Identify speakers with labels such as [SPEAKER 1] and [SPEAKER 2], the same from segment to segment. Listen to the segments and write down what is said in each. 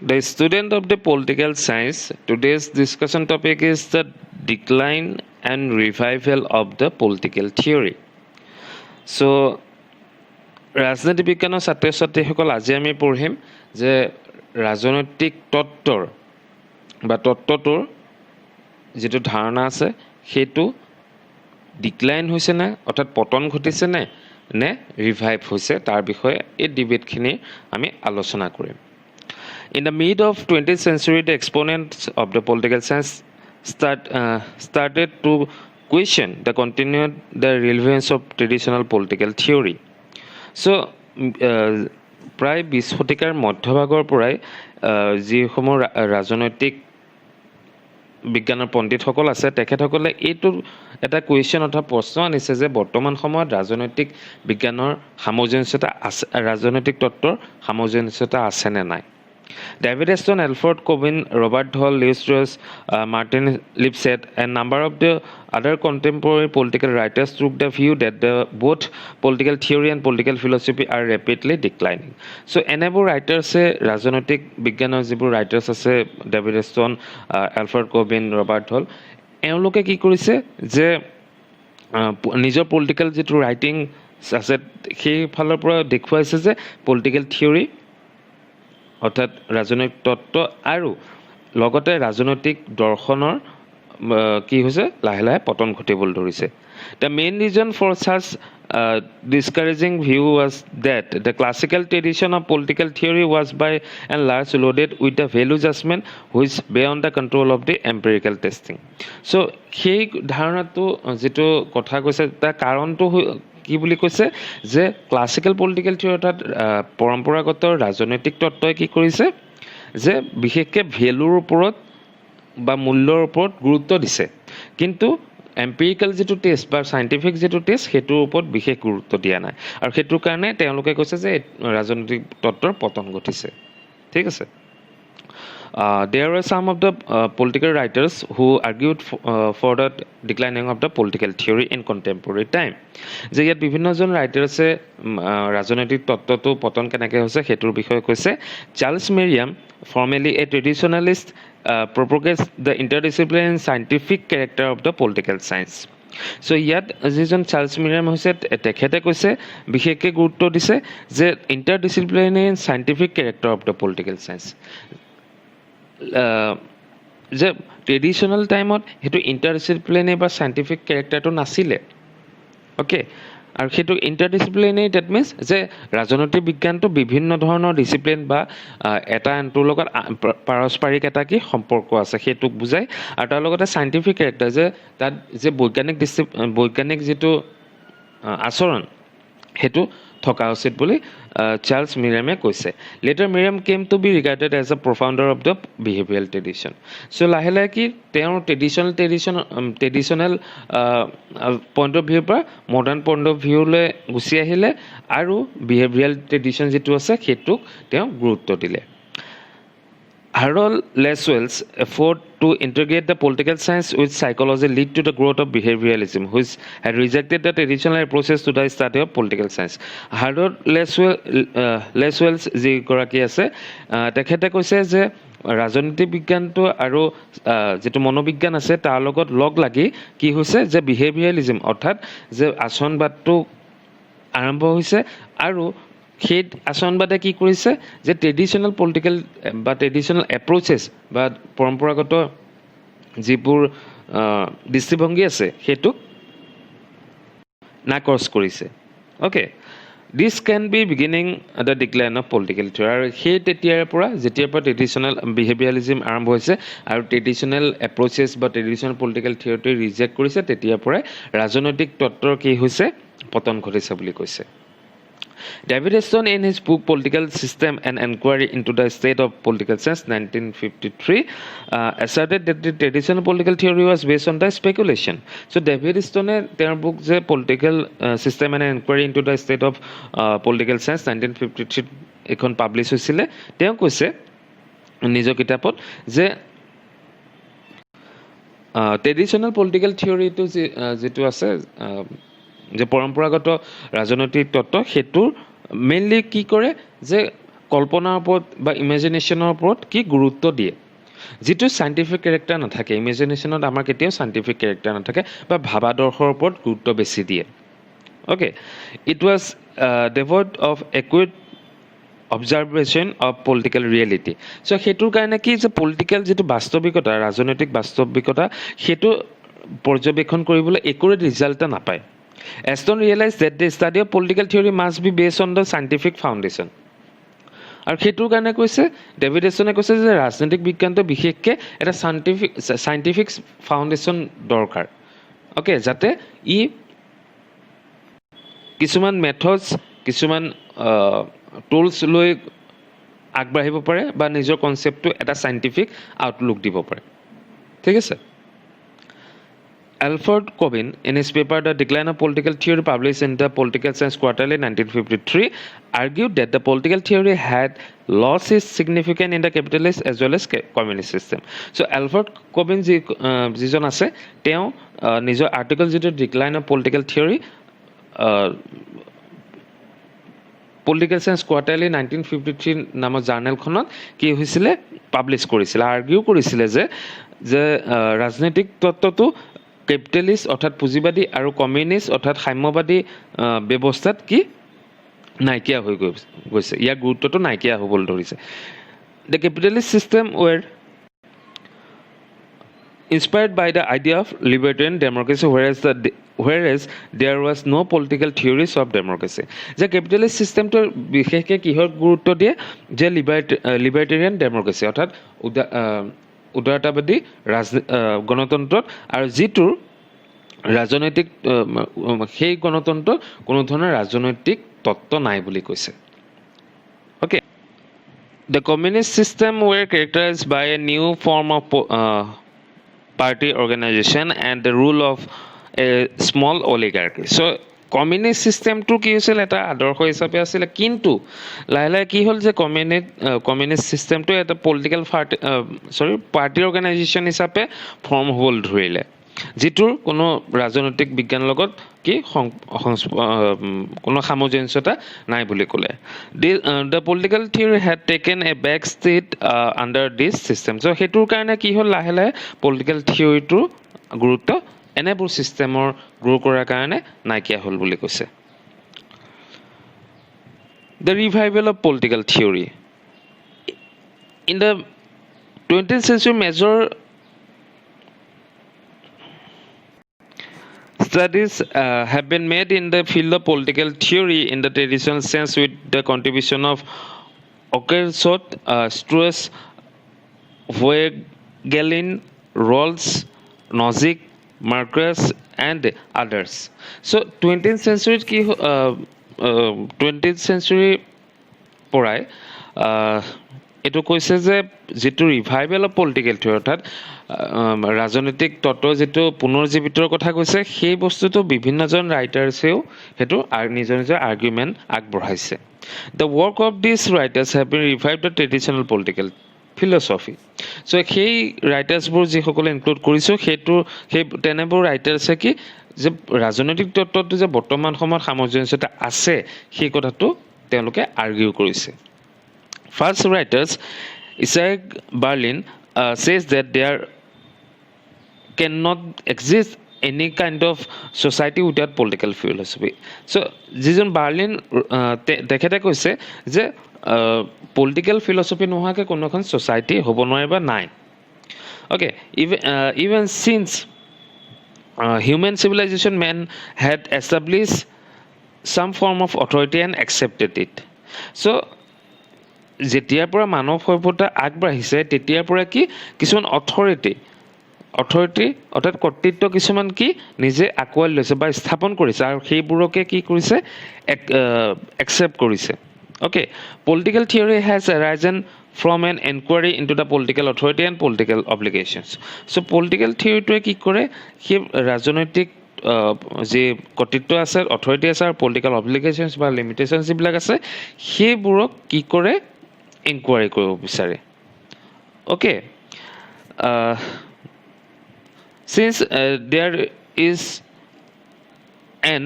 [SPEAKER 1] the student of the political science. Today's discussion topic is the decline and revival of the political theory. So, ৰাজনীতি বিজ্ঞানৰ ছাত্ৰ ছাত্ৰীসকল আজি আমি পঢ়িম যে ৰাজনৈতিক তত্ত্বৰ বা তত্ত্বটোৰ যেটো ধাৰণা আছে সেইটো ডিক্লাইন হৈছে না অৰ্থাৎ পতন ঘটিছে নে ৰিভাইভ হৈছে তাৰ বিষয়ে এই ডিবেটখিনি আমি আলোচনা কৰিম In the mid of 20th century, the exponents of the political science started to question the relevance of traditional political theory. So, প্ৰায় 20 শতিকাৰ মধ্যভাগৰ পৰাই যিসমূহ ৰাজনৈতিক বিজ্ঞানৰ পণ্ডিতসকল আছে তেখেতসকলে এইটো এটা কুৱেশ্যন অথবা প্ৰশ্ন আনিছে যে বৰ্তমান সময়ত ৰাজনৈতিক বিজ্ঞানৰ সামঞ্জস্যতা আছে ৰাজনৈতিক তত্ত্বৰ সামঞ্জস্যতা আছে নে নাই David Aston, Alfred Corbin, Robert Hall, Lewis Strauss, Martin Lipset, and number of the other contemporary political writers took the view that both political theory and political philosophy are rapidly declining. So, enable writers say, Rajonotic beginners, writers say, David Aston, Alfred Corbin, Robert Hall, এওঁলোকে কি কৰিছে যে নিজৰ political যেটো writing আছে সেই ফালৰ পৰা দেখুৱাইছে যে পলিটিক্যাল থিওৰি অৰ্থাৎ ৰাজনৈতিক তত্ত্ব আৰু লগতে ৰাজনৈতিক দৰ্শনৰ কি হৈছে লাহে লাহে পতন ঘটিবলৈ ধৰিছে The main reason for such discouraging view was that the classical tradition of political theory was by and large loaded with the value judgment which beyond the control of the empirical testing. So, সেই ধাৰণাটো যেটো কথা কৈছে তাৰ কাৰণটো কি বুলি কৈছে যে ক্লাসিক্যাল পলিটিক্যাল থিওৰি অৰ্থাৎ পৰম্পৰাগত ৰাজনৈতিক তত্ত্বই কি কৰিছে যে বিশেষকৈ ভ্যালুৰ ওপৰত বা মূল্যৰ ওপৰত গুৰুত্ব দিছে কিন্তু এম্পিৰিক্যাল যেটো টেষ্ট বা সাইন্টিফিক যেটো টেষ্ট হেতুৰ ওপৰত বিশেষ গুৰুত্ব দিয়া নাই আৰু হেতুৰ কাৰণে তেওঁলোকে কৈছে যে ৰাজনৈতিক তত্ত্বৰ পতন ঘটিছে ঠিক আছে There were some of the political writers who argued for the declining of the political theory in contemporary time. যে ইয়াত বিভিন্নজন ৰাইটাৰ্ছে ৰাজনৈতিক তত্ত্বটো পতন কেনেকৈ হৈছে হেতুৰ বিষয়ে কৈছে Charles Merriam formally a traditionalist propagates the interdisciplinary and scientific character of the political science. So ইয়াত যিজন চাৰ্লছ মেৰিয়াম হৈছে তেখেতে কৈছে বিশেষকৈ গুৰুত্ব দিছে যে interdisciplinary and scientific character of the political science. যে ট্ৰেডিশনাল টাইমত হেতু ইন্টাৰডিসিপ্লিনাৰী বা সাইন্টিফিক ক্যাৰেক্টাৰটো নাছিলে ওকে আৰু হেতু ইন্টাৰডিসিপ্লিনাৰী দ্যাট মিন্স যে ৰাজনৈতিক বিজ্ঞানটো বিভিন্ন ধৰণৰ ডিসিপ্লিন বা এটা আনটোৰ লগত পাৰস্পৰিক এটা কি সম্পৰ্ক আছে হেতুক বুজায় আৰু তাৰ লগতে সাইন্টিফিক ক্যাৰেক্টাৰ যে তাত যে বৈজ্ঞানিক যেটো আচৰণ হেতু থকা উচিত বুলি চাৰ্লছ মিৰামে কৈছে later Merriam came to be regarded as a propounder of the behavioural tradition so লাহে লাহে কি তেওঁৰ ট্ৰেডিশ্যনেল পইণ্ট অফ ভিউৰ পৰা মডাৰ্ণ পইণ্ট অফ ভিউলৈ গুচি আহিলে আৰু বিহেভিয়াৰেল ট্ৰেডিশ্যন যেটো আছে সেইটোক তেওঁ গুৰুত্ব দিলে Harold Laswell's effort to integrate the political science with psychology led to the growth of behavioralism, which had rejected the traditional approaches to the study of political science. Harold Laswell's যি গৰাকী আছে তেখেতে কৈছে যে ৰাজনৈতিক বিজ্ঞানটো আৰু যেটো মনোবিজ্ঞান আছে তাৰ লগত লগ লাগি কি হৈছে যে বিহেভিয়ৰালিজম অৰ্থাৎ যে আচৰণবাদটো আৰম্ভ হৈছে আৰু সেই আচৰণবাদে কি কৰিছে যে ট্ৰেডিশনাল পলিটিক্যাল বা ট্ৰেডিশনাল এপ্ৰোচেছ বা পৰম্পৰাগত যিবোৰ দৃষ্টিভংগী আছে হেতুক নাকচ কৰিছে okay This can be beginning the decline of political theory. আৰু সেই তেতিয়াৰ পৰা যেতিয়াৰ পৰা ট্ৰেডিশনাল বিহেভিয়ৰালিজম আৰম্ভ হৈছে আৰু ট্ৰেডিশনাল এপ্ৰোচেছ বা ট্ৰেডিশনাল পলিটিক্যাল থিওৰিটো ৰিজেক্ট কৰিছে তেতিয়াৰ পৰা ৰাজনৈতিক তত্ত্বৰ কি হৈছে পতন ঘটিছে বুলি কৈছে David Aston, in his book Political System and Enquiry into the State of Political Science, 1953, asserted that the traditional political theory was based on the speculation. So, David Aston, their book, the Political System and Enquiry into the State of Political Science, 1953, এখন publish হৈছিলে তেওঁ কৈছে নিজৰ কিতাপত যে ট্ৰেডিশনাল political থিওৰিটো যেটো আছে যে পৰম্পৰাগত ৰাজনৈতিক তত্ত্ব হেতুৰ মেইনলি কি কৰে যে কল্পনাৰ ওপৰত বা ইমেজিনেশ্যনৰ ওপৰত কি গুৰুত্ব দিয়ে, যিটো চাইণ্টিফিক কেৰেক্টাৰ নাথাকে। ইমেজিনেশ্যনত আমাৰ কেতিয়াও চাইণ্টিফিক কেৰেক্টাৰ নাথাকে বা ভাবাদৰ্শৰ ওপৰত গুৰুত্ব বেছি দিয়ে। Okay, it was devoid of accurate observation of political reality. So' সেইটোৰ কাৰণে কি যে পলিটিকেল যিটো বাস্তৱিকতা, ৰাজনৈতিক বাস্তৱিকতা, সেইটো পৰ্যবেক্ষণ কৰিবলৈ একুৰেট ৰিজাল্ট এটা নাপায়। Easton realise that the study of political theory must be based on the scientific foundation. আৰু সেইটোৰ কাৰণে কৈছে, ডেভিড এষ্টনে কৈছে যে ৰাজনৈতিক বিজ্ঞানটো বিশেষকৈ এটা চাইণ্টিফিক ফাউণ্ডেশ্যন দৰকাৰ। অ'কে, যাতে ই কিছুমান মেথডছ, কিছুমান টুলছ লৈ আগবাঢ়িব পাৰে বা নিজৰ কনচেপ্টটো এটা চাইণ্টিফিক আউটলুক দিব পাৰে। ঠিক আছে। Alfred Cobbin, in his paper The Decline of Political Theory, published in the Political Science Quarterly 1953, argued that the political theory had lost its significance in the capitalist as well as communist system. So Alfred Cobbin যিজন আছে, তেওঁ নিজৰ article যিটো decline of political theory political science quarterly 1953 নামৰ জাৰ্নেলখনত কি হৈছিলে, publish কৰিছিলে, argue কৰিছিলে যে ৰাজনৈতিক তত্ত্বটো কেপিটেলিষ্ট অৰ্থাৎ পুঁজিবাদী আৰু কমিউনিষ্ট অৰ্থাৎ সাম্যবাদী ব্যৱস্থাত কি নাইকিয়া হৈ গৈছে, ইয়াৰ গুৰুত্বটো নাইকিয়া হ'বলৈ ধৰিছে। The capitalist system were inspired by the idea of libertarian democracy, whereas there was no political theories of democracy. যে কেপিটেলিষ্ট ছিষ্টেমটোৰ বিশেষকৈ কিহৰ গুৰুত্ব দিয়ে, যে লিবাৰ্টেৰিয়ান ডেমক্ৰেচি অৰ্থাৎ উদাৰতাবাদী গণতন্ত্ৰত, আৰু যিটোৰ ৰাজনৈতিক সেই গণতন্ত্ৰত কোনো ধৰণৰ ৰাজনৈতিক তত্ত্ব নাই বুলি কৈছে। Okay, the communist system were characterised by a new form of party organization and the rule of a small oligarchy. So communist ছিষ্টেমটো কি হৈছিল, এটা আদৰ্শ হিচাপে আছিলে, কিন্তু লাহে লাহে কি হ'ল যে কমিউনিষ্ট ছিষ্টেমটো এটা পলিটিকেল পাৰ্টি অৰ্গেনাইজেশ্যন হিচাপে ফৰ্ম হ'বলৈ ধৰিলে, যিটোৰ কোনো ৰাজনৈতিক বিজ্ঞানৰ লগত কি কোনো সামঞ্জস্যতা নাই বুলি ক'লে। The political theory had taken a back seat under this system. So' সেইটোৰ কাৰণে কি হ'ল, লাহে লাহে পলিটিকেল থিয়ৰীটোৰ গুৰুত্ব এনেবোৰ ছিষ্টেমৰ গ্ৰ' কৰাৰ কাৰণে নাইকিয়া হ'ল বুলি কৈছে। The revival of political theory in the 20th century, major studies have been made in the field of political theory in the traditional sense, with the contribution of Okersot, Struess, Voegelin, Rawls, Nozick, Marcus, and others. So 20th century কি 20th century পৰাই এইটো কৈছে যে যিটো revival of political theory অৰ্থাৎ ৰাজনৈতিক তত্ত্বৰ যিটো পুনৰুজ্জীৱিতৰ কথা কৈছে, সেই বস্তুটো বিভিন্নজন ৰাইটাৰ্ছেও সেইটো নিজৰ নিজৰ আৰ্গুমেণ্ট আগবঢ়াইছে। The work of these writers have been revive the traditional political philosophy. So' সেই ৰাইটাৰ্ছবোৰ যিসকলে ইনক্লুড কৰিছোঁ, সেই তেনেবোৰ ৰাইটাৰ্ছে কি যে ৰাজনৈতিক তত্ত্বটো যে বৰ্তমান সময়ত সামঞ্জস্যতা আছে, সেই কথাটো তেওঁলোকে আৰ্গিউ কৰিছে। First writers, Isaac Berlin, says that there cannot exist any kind of society without political philosophy. So, যিজন বাৰ্লিন তেখেতে কৈছে যে পলিটিকেল ফিলচফি নোহোৱাকৈ কোনো এখন ছ'চাইটি হ'ব নোৱাৰে বা নাই। Okay, even since human civilization, man had established some form of authority and accepted it. So, যেতিয়াৰ পৰা মানৱ সভ্যতা আগবাঢ়িছে, তেতিয়াৰ পৰা কি কিছুমান অথৰিটি অৰ্থাৎ কৰ্তৃত্ব কিছুমান কি নিজে আঁকোৱালি লৈছে বা স্থাপন কৰিছে, আৰু সেইবোৰকে কি কৰিছে, একচেপ্ট কৰিছে। Okay, political theory has arisen from an enquiry into the political authority and political obligations. So' political থিয়ৰীটোৱে কি কৰে, সেই ৰাজনৈতিক যি কৰ্তৃত্ব আছে, অথৰিটি আছে, আৰু পলিটিকেল অব্লিগেশ্যনছ বা লিমিটেশ্যনছ যিবিলাক আছে, সেইবোৰক কি কৰে, ইনকুৱাৰী কৰিব বিচাৰে। Okay, since there is and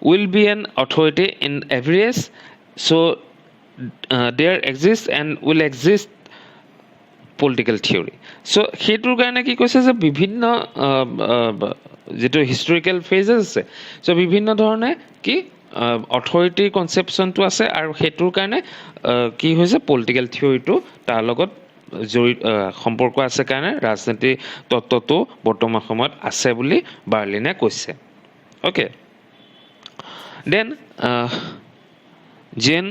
[SPEAKER 1] will be an authority in every age, so there exists and will exist political theory. So সেইটোৰ কাৰণে কি কৈছে যে বিভিন্ন যেটো হিষ্টৰিকেল ফেজেছ আছে সো বিভিন্ন ধৰণে কি অথৰিটি কনসেপচনটো আছে আৰু সেইটোৰ কাৰণে কি হৈছে পলিটিক্যাল থিওৰিটো তাৰ লগত সম্পৰ্ক আছে কাৰণে ৰাজনীতি তত্ত্বটো বৰ্তমান সময়ত আছে বুলি বাৰ্লিনে কৈছে okay then Jean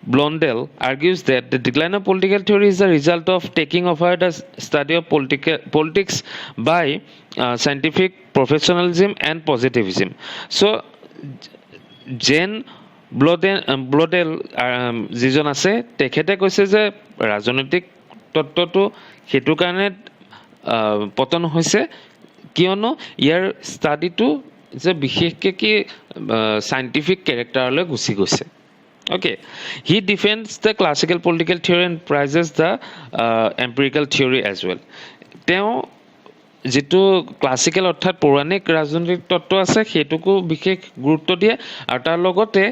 [SPEAKER 1] Blondel argues that the decline of political theory is the result of taking over the study of politics by scientific professionalism and positivism. So, Jane Blondel যিজন আছে তেখেতে কৈছে যে ৰাজনৈতিক তত্ত্বটো হেতু কাৰণে পতন হৈছে কিয়নো ইয়াৰ ষ্টাডিটো যে বিশেষকৈ কি সাইন্টিফিক ক্যাৰেক্টাৰলৈ গুচি গৈছে Okay, he defends the classical political theory and prizes the empirical theory as well. তেওঁ যেটো ক্লাসিক্যাল অর্থাৎ পৌৰাণিক ৰাজনৈতিক তত্ত্ব আছে হেতুকো বিশেষ গুৰুত্ব দিয়ে আৰু তাৰ লগতে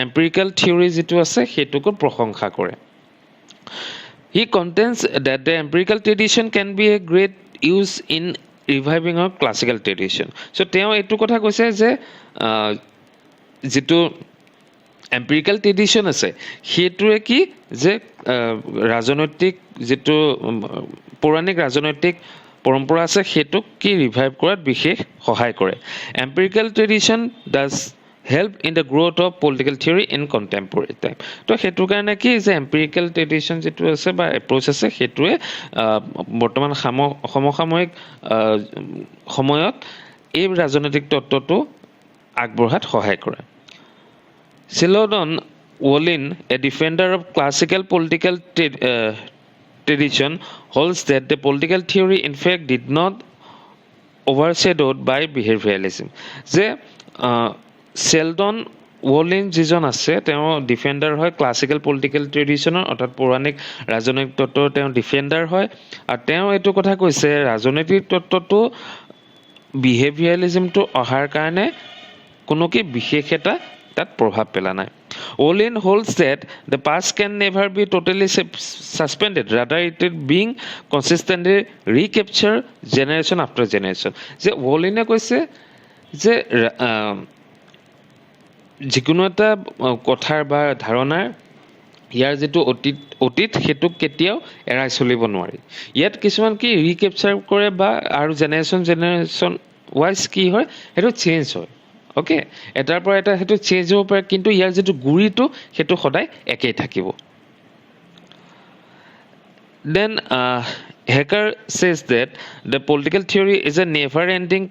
[SPEAKER 1] এম্পিৰিক্যাল থিওৰি যেটো আছে হেতুকো প্ৰশংসা কৰে He contends that the empirical tradition can be a great use in reviving our classical tradition. So তেওঁ এটো কথা কৈছে যে যেটো empirical tradition আছে হেতুৱে কি যে ৰাজনৈতিক যেটো পৌৰাণিক ৰাজনৈতিক পৰম্পৰা আছে হেতুক কি ৰিভাইভ কৰাত বিশেষ সহায় কৰে empirical tradition does help in the growth of political theory in contemporary time তো হেতু কাৰণে কি যে empirical tradition যেটো আছে বা এপ্ৰোচ আছে হেতুৱে বৰ্তমান সমসাময়িক সময়ত এই ৰাজনৈতিক তত্ত্বটো আগবঢ়াত সহায় কৰে Celadon Wolin, a defender of classical political tradition, holds that the political theory in fact did not overshadowed by behavioralism. যে Celadon Wolin যিজন আছে তেওঁ ডিফেন্ডাৰ হয় ক্লাসিক্যাল পলিটিক্যাল ট্ৰেডিশনৰ অৰ্থাৎ পৌৰাণিক ৰাজনৈতিক তত্ত্বৰ তেওঁ ডিফেন্ডাৰ হয় আৰু তেওঁ এইটো কথা কৈছে ৰাজনৈতিক তত্ত্বটো বিহেভিয়ৰালিজমটো অহাৰ কাৰণে কোনো কি বিশেষ এটা that প্ৰভাৱ পেলা নাই Olin holds that the past can never be totally suspended rather it is being consistently recaptured generation after generation যে Olinে কৈছে যে যিকোনো এটা কথাৰ বা ধাৰণাৰ ইয়াৰ যেটো অতীত হেতু কেতিয়াও এৰাই চলিব নোৱাৰি ইয়াত কিছুমান কি ৰিকেপচাৰ কৰে বা আৰু জেনাৰেশন ওয়াইজ কি হয় হেতু চেঞ্জ হয় ওকে এটাৰ পৰা এটা হেতু চেঞ্জ হ'ব পাৰে কিন্তু ইয়াৰ যেটো গুৰিটো হেতু সদায় একেই থাকিব Then Hacker says that the political theory is a never ending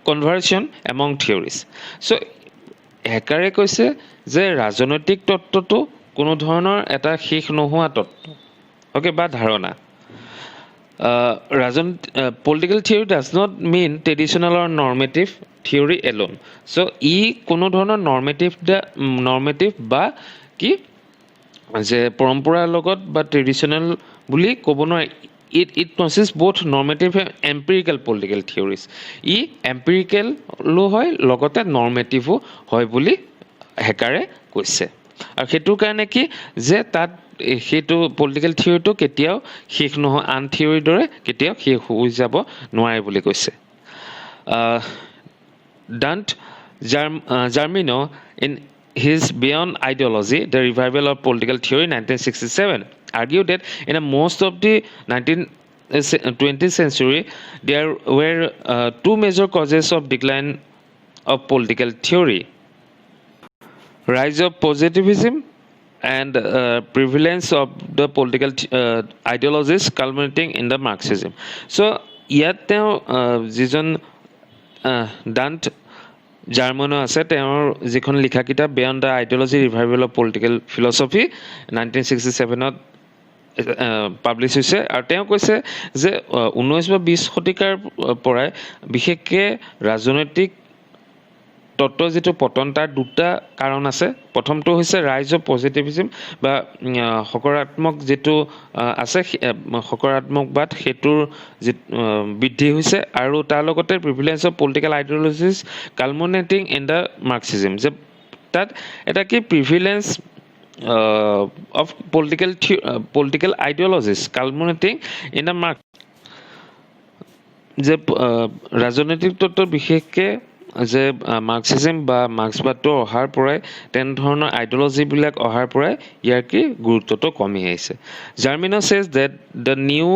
[SPEAKER 1] conversion among theories so Hacker কৈছে যে ৰাজনৈতিক তত্ত্বটো কোনো ধৰণৰ এটা শেষ নোহোৱা তত্ত্ব ওকে বা ধাৰণা political theory does not mean traditional or normative theory alone so ই কোনো ধৰণৰ normative বা কি যে পৰম্পৰাৰ লগত বা ট্ৰেডিশনাল বুলি ক'ব নোৱাৰি it consists both normative and empirical political theories E empirical লো হয় লগতে normative হয় বুলি হেকাৰে কৈছে আৰু হেতুৰ কাৰণে কি যে তাত হেতু পলিটিক্যাল থিওৰিটো কেতিয়াও শেষ নহয় আন থিওৰিৰ দৰে কেতিয়াও শেষ হৈ যাব নোৱাৰে বুলি কৈছে Dant Jarmino in his Beyond Ideology the Revival of Political Theory 1967 argued that in most of the 20th century there were two major causes of decline of political theory rise of positivism and prevalence of the political ideologies culminating in the Marxism. So, ইয়াত তেওঁ যিজন don't জাৰ্মানো আছে তেওঁৰ যিখন লিখা কিতাপ Beyond the Ideology Revival of Political Philosophy 1967ত publish হৈছে আৰু তেওঁ কৈছে যে 19 বা 20 শতিকাৰ পৰাই বিশেষকৈ ৰাজনৈতিক তত্ত্ব যেটো পতন তাৰ দুটা কাৰণ আছে প্ৰথমটো হৈছে ৰাইজ অফ পজিটিভিজম বা সকাৰাত্মক যেটো আছে সকাৰাত্মকবাদ হেতুৰ বৃদ্ধি হৈছে আৰু তাৰ লগতে prevalence of political ideologies culminating in the Marxism যে তাত এটা কি প্ৰিভিলেঞ্চ of political ideologies culminating in a mark যে ৰাজনৈতিক তত্ত্ব বিশেষকৈ যে মাৰ্কচিজম বা মাৰ্ক্সবাদটো অহাৰ পৰাই তেনেধৰণৰ আইডিঅলজিবিলাক অহাৰ পৰাই ইয়াৰ কি গুৰুত্বটো কমি আহিছে Germino says that the new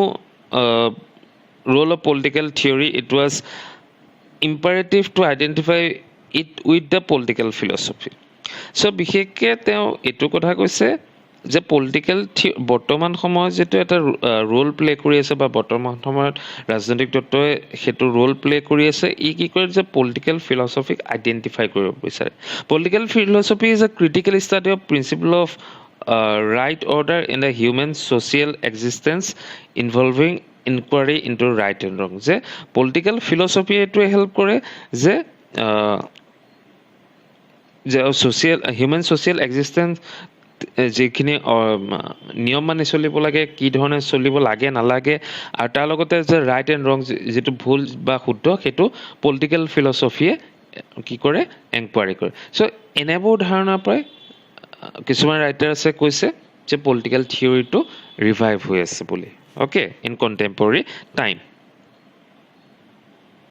[SPEAKER 1] role of political theory it was imperative to identify it with the political philosophy so বিশেষকৈ তেওঁ এইটো কথা কৈছে যে পলিটিকেল বৰ্তমান সময়ত যেটো এটা ৰোল প্লে কৰি আছে বা বৰ্তমান সময়ত ৰাজনৈতিক তত্ত্বই হেতু ৰোল প্লে কৰি আছে ই কি কৰে যে পলিটিকেল ফিলসফিক আইডেন্টিফাই কৰিব বিচাৰে political philosophy is a critical study of principle of right order in the human social existence involving inquiry into right and wrong যে political philosophy এটো হেল্প কৰে যে social human social existence যেখিনি নিয়ম মানি চলিব লাগে কি ধৰণে চলিব লাগে নালাগে আৰু তাৰ লগতে যে ৰাইট এণ্ড ৰং যেটো ভুল বা শুদ্ধ হেতু পলিটিকেল ফিলসফিয়ে কি কৰে এনকুৱাৰী কৰে সো এনেবোৰ ধাৰণাৰ পৰা কিছুমান ৰাইটাৰ আছে কৈছে যে পলিটিকেল থিওৰিটো ৰিভাইভ হৈ আছে বুলি ওকে ইন কন্টেম্পৰেৰী টাইম